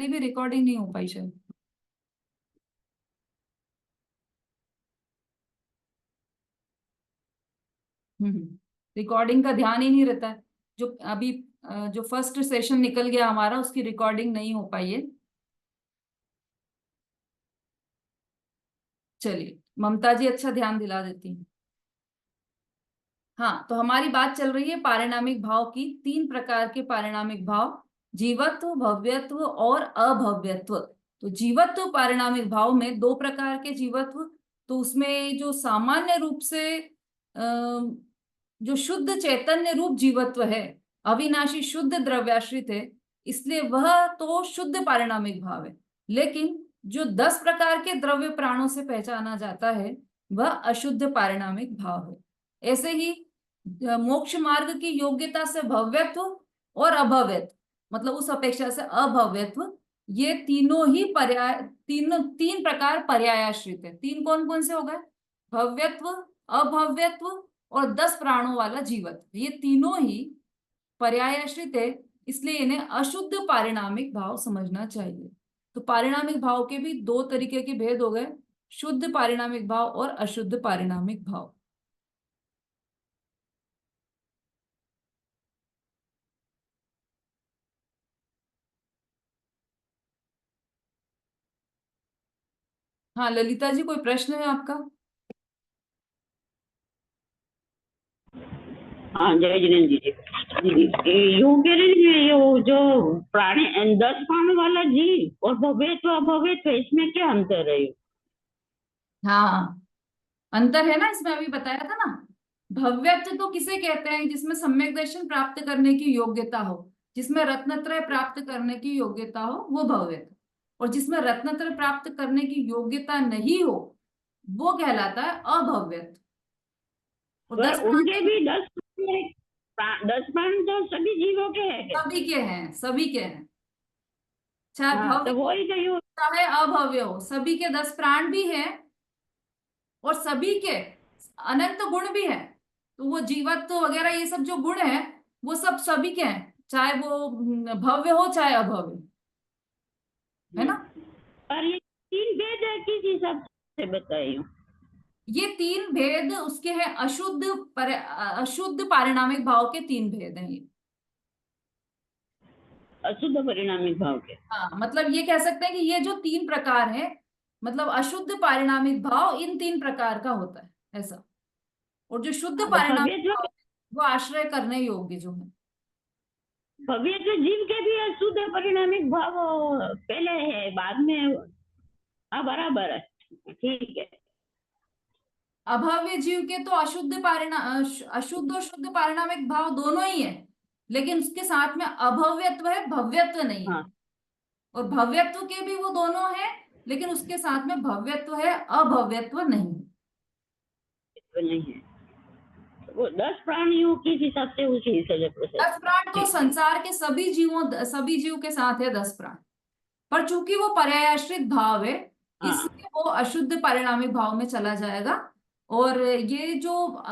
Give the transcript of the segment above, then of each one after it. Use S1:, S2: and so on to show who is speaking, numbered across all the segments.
S1: भी रिकॉर्डिंग नहीं हो पाई शायद। रिकॉर्डिंग का ध्यान ही नहीं रहता है। जो अभी जो फर्स्ट सेशन निकल गया हमारा, उसकी रिकॉर्डिंग नहीं हो पाई है। चलिए, ममता जी अच्छा ध्यान दिला देती हैं। हाँ, तो हमारी बात चल रही है पारिणामिक भाव की। तीन प्रकार के पारिणामिक भाव, जीवत्व, भव्यत्व और अभव्यत्व। तो जीवत्व पारिणामिक भाव में दो प्रकार के जीवत्व। तो उसमें जो सामान्य रूप से जो शुद्ध चैतन्य रूप जीवत्व है, अविनाशी शुद्ध द्रव्याश्रित है, इसलिए वह तो शुद्ध पारिणामिक भाव है। लेकिन जो 10 प्रकार के द्रव्य प्राणों से पहचाना जाता है, वह अशुद्ध पारिणामिक भाव है। ऐसे ही मोक्ष मार्ग की योग्यता से भव्यत्व और अभव्यत्व, मतलब उस अपेक्षा से अभव्यत्व, ये तीनों ही पर्याय, तीन प्रकार पर्यायाश्रित है। तीन कौन कौन से हो गए? भव्यत्व, अभव्यत्व और 10 प्राणों वाला जीवत्व। ये तीनों ही पर्यायाश्रित है, इसलिए इन्हें अशुद्ध पारिणामिक भाव समझना चाहिए। तो पारिणामिक भाव के भी दो तरीके के भेद हो गए, शुद्ध पारिणामिक भाव और अशुद्ध पारिणामिक भाव। हाँ ललिता जी, कोई प्रश्न है आपका?
S2: हाँ, जय जिनेन्द्र जी। दीदी, यूं कह रही है, ये जो प्राणी 10 प्राण वाला जीव और भव्यत्व अभव्यत्व, इसमें क्या अंतर है?
S1: हाँ, अंतर है ना, इसमें अभी बताया था ना। भव्यत्व तो किसे कहते हैं? जिसमें सम्यक दर्शन प्राप्त करने की योग्यता हो, जिसमें रत्नत्रय प्राप्त करने की योग्यता हो, वो भव्यत्व। और जिसमें रत्नत्रय प्राप्त करने की योग्यता नहीं हो, वो कहलाता है अभव्यत्व। और
S2: पर
S1: 10
S2: उनके
S1: प्राण
S2: भी 10 प्राण तो सभी जीवों के हैं क्या?
S1: सभी के हैं, सभी के हैं, चाहे
S2: हाँ,
S1: भव्य
S2: तो
S1: हो,
S2: वही तो
S1: चाहे अभव्य हो, सभी के 10 प्राण भी हैं। और सभी के अनंत गुण भी हैं। तो वो जीवत्व वगैरह ये सब जो गुण है, वो सब सभी के हैं, चाहे वो भव्य हो चाहे अभव्य, है ना।
S2: पर ये 3 भेद है किस हिसाब से बताई हूँ?
S1: ये तीन भेद उसके हैं, अशुद्ध पारिणामिक भाव के तीन भेद हैं ये।
S2: अशुद्ध परिणामिक भाव के।
S1: हाँ, मतलब ये कह सकते हैं कि ये जो तीन प्रकार है, मतलब अशुद्ध पारिणामिक भाव इन तीन प्रकार का होता है, ऐसा। और जो शुद्ध
S2: हाँ, तो
S1: पारिणामिक
S2: भव्यत्व
S1: भाव है, वो आश्रय करने योग्य जो है।
S2: भव्यत्व जीव के भी अशुद्ध परिणामिक भाव पहले है, बाद में। हाँ, बराबर है, ठीक है।
S1: अभव्य जीव के तो अशुद्ध और शुद्ध पारिणामिक भाव दोनों ही है, लेकिन उसके साथ में अभव्यत्व है, भव्यत्व नहीं है।
S2: हाँ,
S1: और भव्यत्व के भी वो दोनों है, लेकिन उसके साथ में भव्यत्व है, अभव्यत्व नहीं है।
S2: तो नहीं है। वो 10 प्राणियों किस हिसाब से उसी हिसाब से प्रोसेस।
S1: 10 प्राण तो
S2: ठीक है।
S1: संसार के सभी जीव के साथ है 10 प्राण। पर चूंकि वो पर्यायाश्रित भाव है,
S2: हाँ,
S1: इसलिए वो अशुद्ध पारिणामिक भाव में चला जाएगा। और ये जो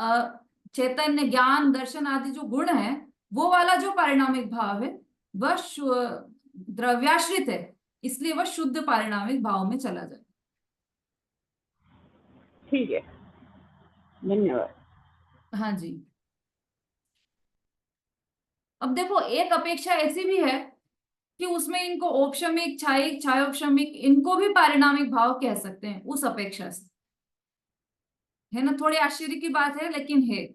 S1: चैतन्य, ज्ञान, दर्शन आदि जो गुण है, वो वाला जो पारिणामिक भाव है, वह द्रव्याश्रित है, इसलिए वह शुद्ध पारिणामिक भाव में चला जाए।
S2: ठीक है, धन्यवाद।
S1: हाँ जी। अब देखो, एक अपेक्षा ऐसी भी है कि उसमें इनको औपशमिक, छायिक, छायोपशमिक, इनको भी पारिणामिक भाव कह सकते हैं उस अपेक्षा से, है ना। थोड़ी आश्चर्य की बात है, लेकिन है।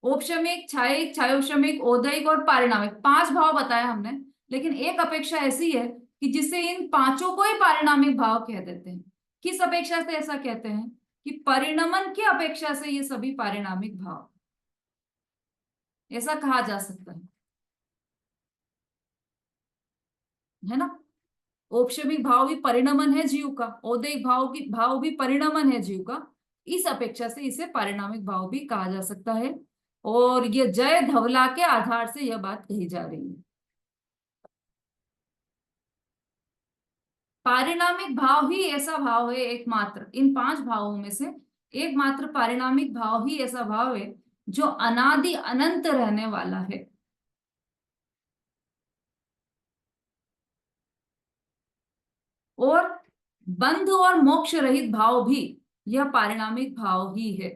S1: औपशमिक, छायिक, छायोपशमिक, औदैहिक और पारिणामिक, 5 भाव बताया हमने। लेकिन एक अपेक्षा ऐसी है कि जिसे इन पांचों को ही पारिणामिक भाव कह देते हैं। किस अपेक्षा से ऐसा कहते हैं? कि परिणमन की अपेक्षा से ये सभी पारिणामिक भाव, ऐसा कहा जा सकता है ना। औपशमिक भाव भी परिणमन है जीव का, औदैहिक भाव भी परिणमन है जीव का। इस अपेक्षा से इसे पारिणामिक भाव भी कहा जा सकता है। और ये जय धवला के आधार से यह बात कही जा रही है। पारिणामिक भाव ही ऐसा भाव है, एकमात्र इन 5 भावों में से एकमात्र पारिणामिक भाव ही ऐसा भाव है जो अनादि अनंत रहने वाला है। और बंध और मोक्ष रहित भाव भी यह पारिणामिक भाव ही है।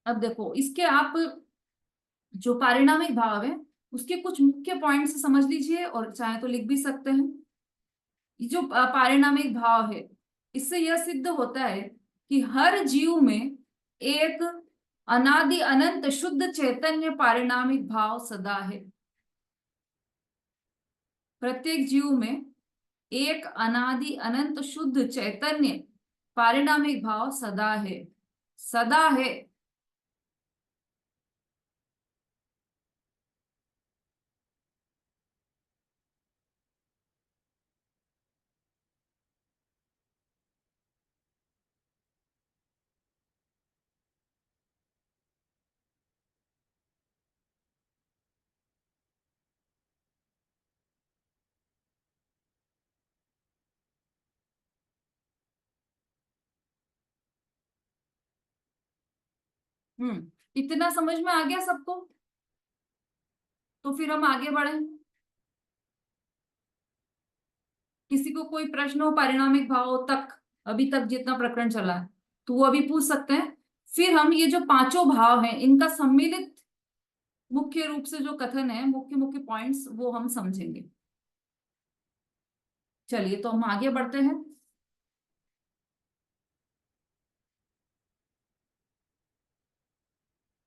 S1: अब देखो इसके आप जो पारिणामिक भाव है उसके कुछ मुख्य पॉइंट्स समझ लीजिए, और चाहे तो लिख भी सकते हैं। ये जो पारिणामिक भाव है, इससे यह सिद्ध होता है कि हर जीव में एक अनादि अनंत शुद्ध चैतन्य पारिणामिक भाव सदा है। प्रत्येक जीव में एक अनादि अनंत शुद्ध चैतन्य पारिणामिक भाव सदा है, सदा है। इतना समझ में आ गया सबको? तो फिर हम आगे बढ़े। किसी को कोई प्रश्न हो पारिणामिक भाव तक, अभी तक जितना प्रकरण चला है, तो वो अभी पूछ सकते हैं। फिर हम ये जो पांचों भाव हैं इनका सम्मिलित मुख्य रूप से जो कथन है, मुख्य मुख्य पॉइंट्स, वो हम समझेंगे। चलिए तो हम आगे बढ़ते हैं।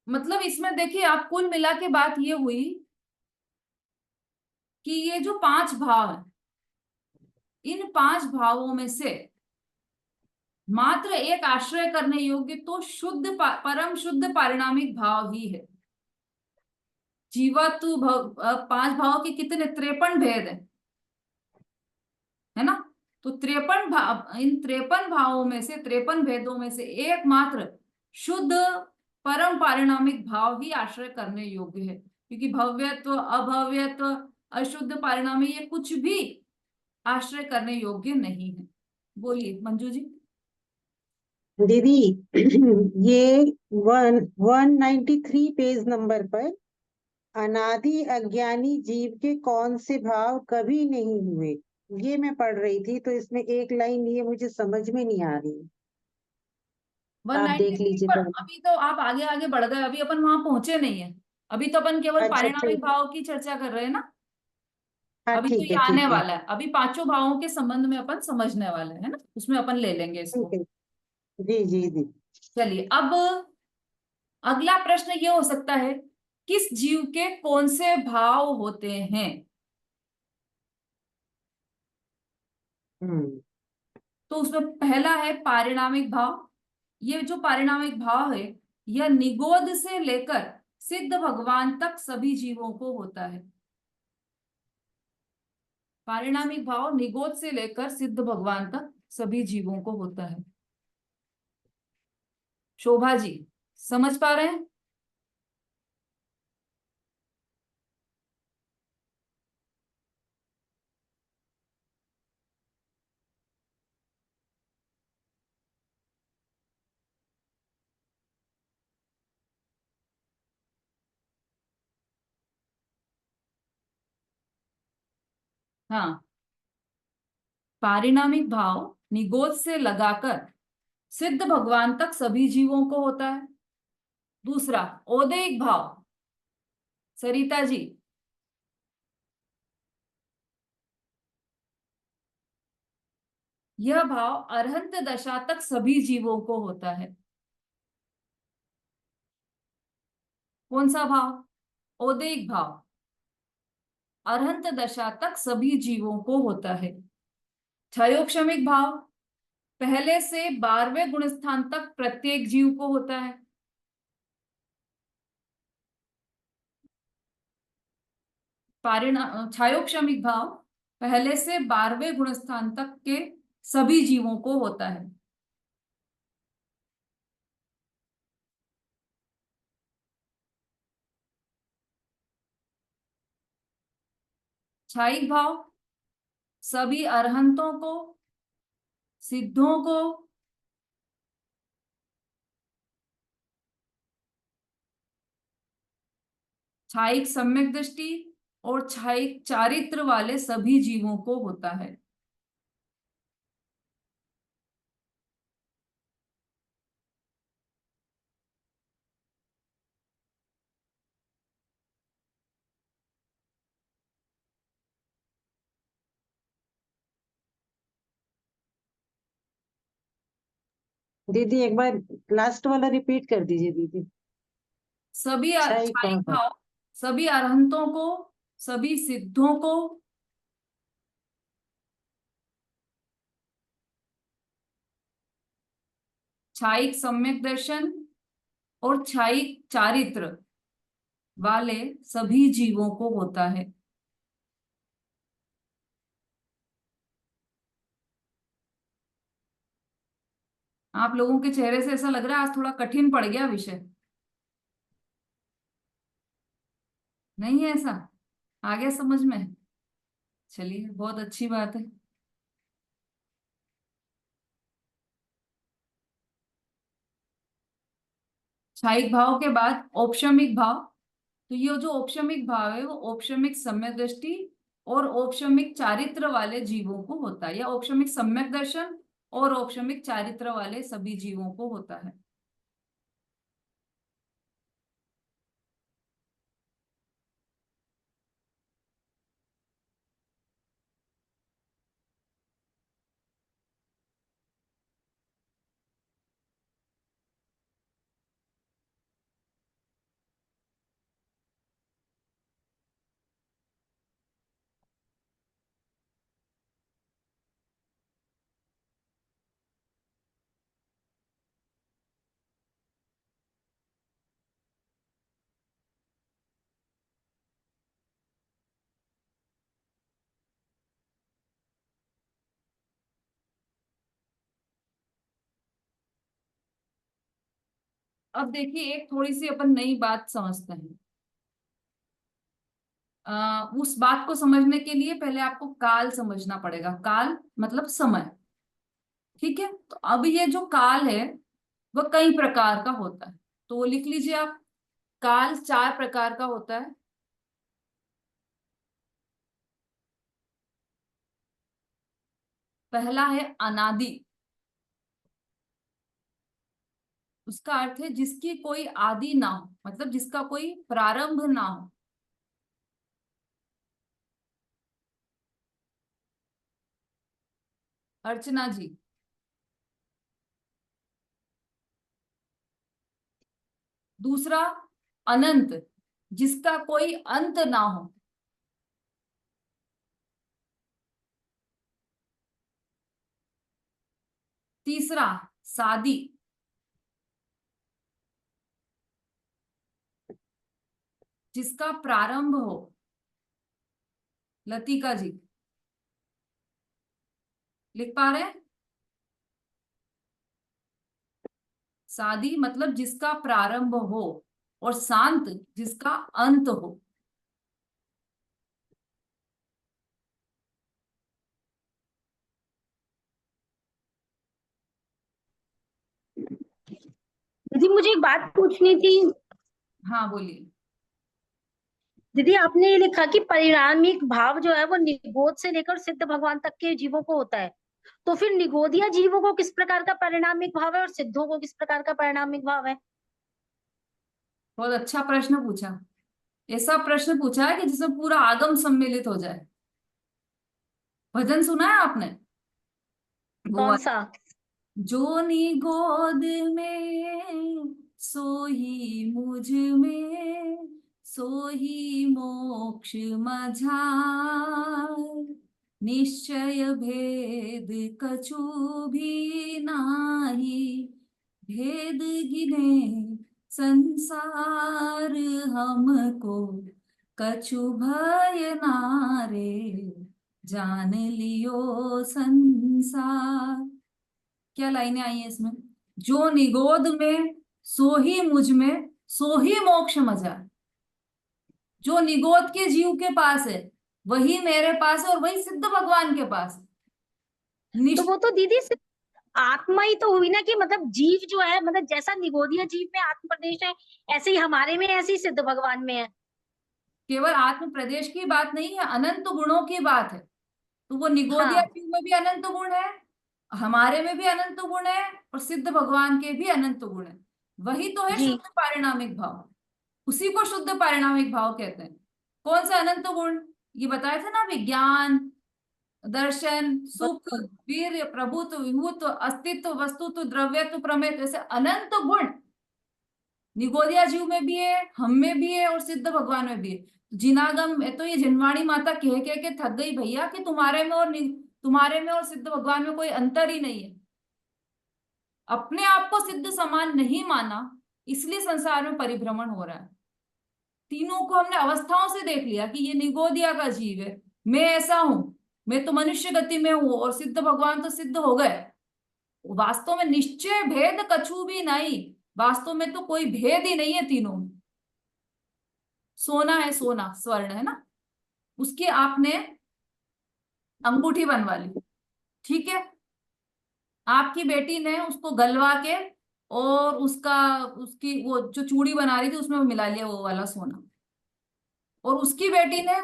S1: मतलब इसमें देखिए, आप कुल मिला के बात ये हुई कि ये जो पांच भाव है, इन पांच भावों में से मात्र एक आश्रय करने योग्य तो परम शुद्ध पारिणामिक भाव ही है। जीवत्व पांच भाव के कितने 53 भेद है ना? तो 53 भाव, इन 53 भावों में से, 53 भेदों में से एकमात्र शुद्ध परम पारिणामिक भाव ही आश्रय करने योग्य है, क्योंकि भव्यत्व, अभव्यत्व, अशुद्ध पारिणामी, ये कुछ भी आश्रय करने योग्य नहीं है। बोलिए मंजू जी।
S3: दीदी ये 193 पेज नंबर पर अनादि अज्ञानी जीव के कौन से भाव कभी नहीं हुए, ये मैं पढ़ रही थी, तो इसमें एक लाइन ये मुझे समझ में नहीं आ रही। आप देख
S1: 193
S3: लीजिए
S1: पर
S3: तो।
S1: अभी तो आप आगे आगे बढ़ गए, अभी अपन वहां पहुंचे नहीं है। अभी तो अपन केवल
S3: अच्छा
S1: पारिणामिक
S3: ठीक।
S1: भाव की चर्चा कर रहे हैं ना।
S3: हाँ
S1: अभी तो
S3: ठीक
S1: ये
S3: है
S1: आने
S3: ठीक है
S1: वाला है, अभी पांचों भावों के संबंध में अपन समझने वाले हैं ना, उसमें अपन ले लेंगे
S3: ठीक
S1: इसको।
S3: है। जी जी जी।
S1: चलिए, अब अगला प्रश्न ये हो सकता है, किस जीव के कौन से भाव होते हैं?
S3: हम्म।
S1: तो उसमें पहला है पारिणामिक भाव। ये जो पारिणामिक भाव है, यह निगोद से लेकर सिद्ध भगवान तक सभी जीवों को होता है। पारिणामिक भाव निगोद से लेकर सिद्ध भगवान तक सभी जीवों को होता है। शोभा जी, समझ पा रहे हैं? हाँ, पारिणामिक भाव निगोद से लगाकर सिद्ध भगवान तक सभी जीवों को होता है। दूसरा, औदैहिक भाव, सरिता जी। यह भाव अरहंत दशा तक सभी जीवों को होता है। कौन सा भाव? औदैहिक भाव अरहंत दशा तक सभी जीवों को होता है। क्षयोक्षमिक भाव पहले से 12वें गुण स्थान तक प्रत्येक जीव को होता है। क्षयोक्षमिक भाव पहले से 12वें गुण स्थान तक के सभी जीवों को होता है। क्षयिक भाव सभी अरहंतों को, सिद्धों को क्षायिक सम्यक दृष्टि और क्षायिक चारित्र वाले सभी जीवों को होता है।
S3: दीदी एक बार लास्ट वाला रिपीट कर दीजिए दीदी।
S1: सभी
S3: क्षयिक कौन
S1: क्षायिक
S3: सा?
S1: भाव सभी अरहंतों को, सभी सिद्धों को, क्षायिक सम्यक दर्शन और क्षायिक चारित्र वाले सभी जीवों को होता है। आप लोगों के चेहरे से ऐसा लग रहा है आज थोड़ा कठिन पड़ गया विषय। नहीं है ऐसा? आ गया समझ में? चलिए बहुत अच्छी बात है। क्षायिक भाव के बाद औपशमिक भाव। तो ये जो औपशमिक भाव है वो औपशमिक सम्यक दृष्टि और औपशमिक चारित्र वाले जीवों को होता है, या औपशमिक सम्यक दर्शन और औपशमिक चारित्र वाले सभी जीवों को होता है। अब देखिए एक थोड़ी सी अपन नई बात समझते हैं। उस बात को समझने के लिए पहले आपको काल समझना पड़ेगा। काल मतलब समय। ठीक है, तो अब ये जो काल है वह कई प्रकार का होता है, तो वो लिख लीजिए आप। काल 4 प्रकार का होता है। पहला है अनादि। उसका अर्थ है जिसकी कोई आदि ना हो, मतलब जिसका कोई प्रारंभ ना हो। अर्चना जी। दूसरा अनंत, जिसका कोई अंत ना हो। तीसरा सादी, जिसका प्रारंभ हो। लतिका जी लिख पा रहे हैं? सादी मतलब जिसका प्रारंभ हो, और शांत जिसका अंत हो।
S4: दीदी मुझे एक बात पूछनी थी।
S1: हाँ बोलिए।
S4: दीदी आपने ये लिखा कि परिणामिक भाव जो है वो निगोद से लेकर सिद्ध भगवान तक के जीवों को होता है, तो फिर निगोदिया जीवों को किस प्रकार का परिणामिक भाव है और सिद्धों को किस प्रकार का परिणामिक भाव है?
S1: बहुत अच्छा प्रश्न पूछा। ऐसा प्रश्न पूछा है कि जिसमें पूरा आगम सम्मिलित हो जाए। भजन सुना है आपने? वो
S4: कौन सा?
S1: जोनी गोद में सोही मुझ में, सोही मोक्ष मझार, निश्चय भेद कछु भी नाही, भेद गिने संसार हमको, कछु भय नारे, जान लियो संसार। क्या लाइनें आई हैं इसमें? जो निगोद में सो ही मुझ में, सो ही मोक्ष मजा। जो निगोद के जीव के पास है वही मेरे पास है, और वही सिद्ध भगवान के पास है।
S4: तो वो तो दीदी सिर्फ आत्मा ही तो हुई ना, कि मतलब जीव जो है, मतलब जैसा निगोदिया जीव में आत्म प्रदेश है, ऐसे ही हमारे में, ऐसे ही सिद्ध भगवान में है।
S1: केवल आत्म प्रदेश की बात नहीं है, अनंत गुणों की बात है। तो वो निगोदिया
S4: हाँ
S1: जीव में भी अनंत गुण है, हमारे में भी अनंत गुण है, और सिद्ध भगवान के भी अनंत गुण है। वही तो है
S4: जी।
S1: शुद्ध पारिणामिक भाव, उसी को शुद्ध पारिणामिक भाव कहते हैं। कौन सा अनंत गुण? ये बताया था ना, विज्ञान, दर्शन, सुख, वीर्य, प्रभुत्व, विभुत्व, अस्तित्व, वस्तुत्व, द्रव्यत्व, प्रमेय, ऐसे अनंत गुण निगोदिया जीव में भी है, हम में भी है, और सिद्ध भगवान में भी है। जिनागम में तो ये जिनवाणी माता कह कह के थक गई भैया कि तुम्हारे में और सिद्ध भगवान में कोई अंतर ही नहीं है। अपने आप को सिद्ध समान नहीं माना, इसलिए संसार में परिभ्रमण हो रहा है। तीनों को हमने अवस्थाओं से देख लिया कि ये निगोदिया का जीव है, मैं ऐसा हूं, मैं तो मनुष्य गति में हूं, और सिद्ध भगवान तो सिद्ध हो गए। वास्तव में निश्चय भेद कछु भी नहीं, वास्तव में तो कोई भेद ही नहीं है तीनों में। सोना है, सोना स्वर्ण है ना, उसकी आपने अंगूठी बनवा ली, ठीक है, आपकी बेटी ने उसको गलवा के और उसकी वो जो चूड़ी बना रही थी उसमें मिला लिया वो वाला सोना, और उसकी बेटी ने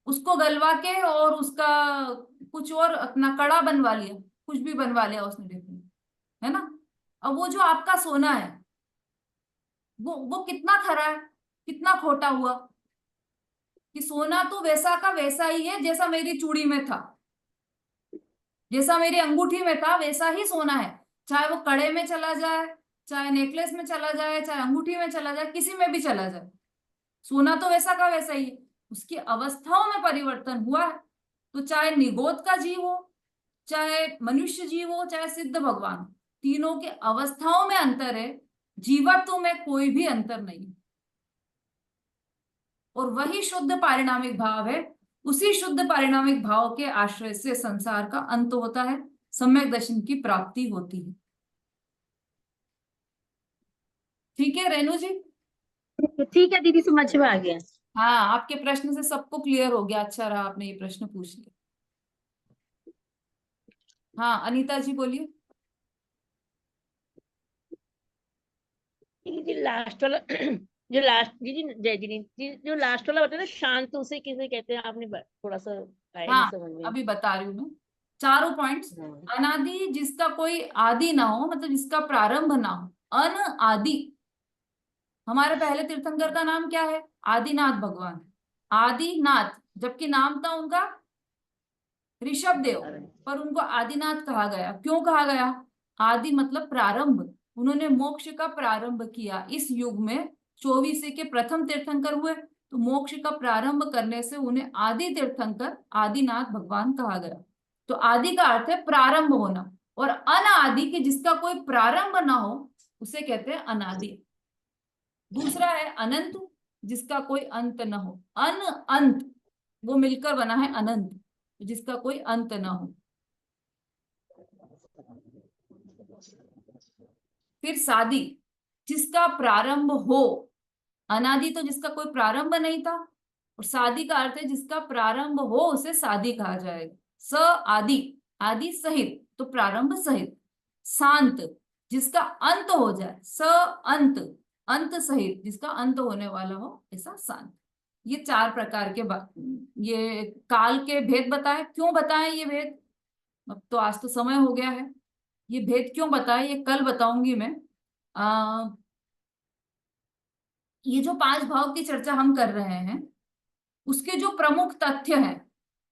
S1: उसको गलवा के और उसका कुछ और अपना कड़ा बनवा लिया, कुछ भी बनवा लिया उसने, देखो, है ना। अब वो जो आपका सोना है, वो कितना खरा है, कितना खोटा हुआ, कि सोना तो वैसा का वैसा ही है जैसा मेरी चूड़ी में था, जैसा मेरी अंगूठी में था वैसा ही सोना है, चाहे वो कड़े में चला जाए, चाहे नेकलेस में चला जाए, चाहे अंगूठी में चला जाए, किसी में भी चला जाए, सोना तो वैसा का वैसा ही है। उसकी अवस्थाओं में परिवर्तन हुआ है। तो चाहे निगोद का जीव हो, चाहे मनुष्य जीव हो, चाहे सिद्ध भगवान, तीनों के अवस्थाओं में अंतर है, जीवत्व में कोई भी अंतर नहीं। और वही शुद्ध पारिणामिक भाव है, उसी शुद्ध पारिणामिक भाव के आश्रय से संसार का अंत होता है, सम्यक दर्शन की प्राप्ति होती है। ठीक है रेणु जी?
S4: ठीक है दीदी, समझ में आ गया।
S1: हाँ, आपके प्रश्न से सबको क्लियर हो गया, अच्छा रहा आपने ये प्रश्न पूछ लिया। हाँ अनीता जी बोलिए।
S5: दीदी लास्ट वाला जो लास्ट दीदी जय जी जो लास्ट वाला बताया ना शांत, उसे किसे कहते हैं, आपने थोड़ा सा आया नहीं
S1: हाँ
S5: समझ में।
S1: अभी बता रही हूँ मैं, चारों पॉइंट्स।
S5: हाँ।
S1: अनादि जिसका कोई आदि ना हो, मतलब जिसका प्रारंभ ना हो, अन आदि। हमारे पहले तीर्थंकर का नाम क्या है? आदिनाथ भगवान, आदिनाथ, जबकि नाम था उनका ऋषभ देव, पर उनको आदिनाथ कहा गया। क्यों कहा गया? आदि मतलब प्रारंभ, उन्होंने मोक्ष का प्रारंभ किया इस युग में, 24 के प्रथम तीर्थंकर हुए, तो मोक्ष का प्रारंभ करने से उन्हें आदि तीर्थंकर, आदिनाथ भगवान कहा गया। तो आदि का अर्थ है प्रारंभ होना, और अनादि के जिसका कोई प्रारंभ ना हो उसे कहते हैं अनादि। दूसरा है अनंत, जिसका कोई अंत न हो, अन अंत, वो मिलकर बना है अनंत, जिसका कोई अंत ना हो। फिर सादी, जिसका प्रारंभ हो, अनादि तो जिसका कोई प्रारंभ नहीं था, और सादी का अर्थ है जिसका प्रारंभ हो उसे सादी कहा जाएगा। स आदि, आदि सहित, तो प्रारंभ सहित। शांत, जिसका अंत हो जाए, स अंत, अंत सहित, जिसका अंत होने वाला हो, ऐसा शांत। ये चार प्रकार के ये काल के भेद बताए। क्यों बताए ये भेद? अब तो आज तो समय हो गया है, ये भेद क्यों बताए ये कल बताऊंगी मैं। ये जो पांच भाव की चर्चा हम कर रहे हैं, उसके जो प्रमुख तथ्य हैं,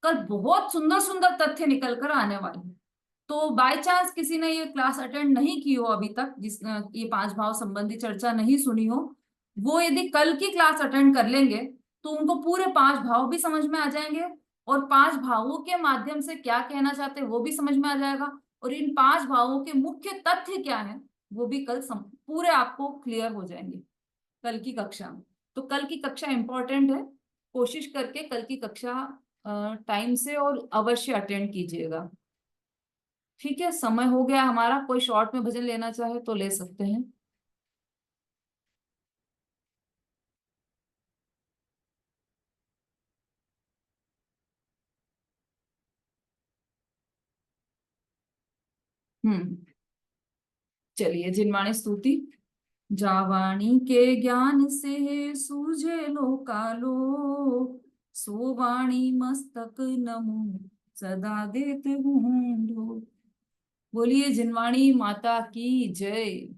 S1: कल बहुत सुंदर सुंदर तथ्य निकल कर आने वाले हैं। तो बाय चांस किसी ने ये क्लास अटेंड नहीं की हो अभी तक, जिस ये पांच भाव संबंधी चर्चा नहीं सुनी हो, वो यदि कल की क्लास अटेंड कर लेंगे तो उनको पूरे पांच भाव भी समझ में आ जाएंगे, और पांच भावों के माध्यम से क्या कहना चाहते हैं वो भी समझ में आ जाएगा, और इन पांच भावों के मुख्य तथ्य क्या है वो भी कल पूरे आपको क्लियर हो जाएंगे कल की कक्षा में। तो कल की कक्षा इंपॉर्टेंट है, कोशिश करके कल की कक्षा टाइम से और अवश्य अटेंड कीजिएगा। ठीक है, समय हो गया हमारा, कोई शॉर्ट में भजन लेना चाहे तो ले सकते हैं। चलिए जिनवाणी स्तुति। जावाणी के ज्ञान से सूझे लो कालो, सो वाणी मस्तक नमो सदा देत हूँ। बोलिए जिनवाणी माता की जय।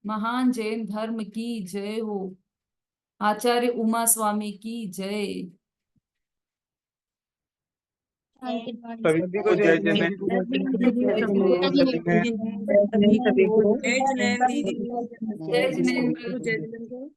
S1: महान जैन धर्म की जय हो। आचार्य उमा स्वामी की जय।
S6: सभी को जय जैन।
S1: जय जिनेंद्र।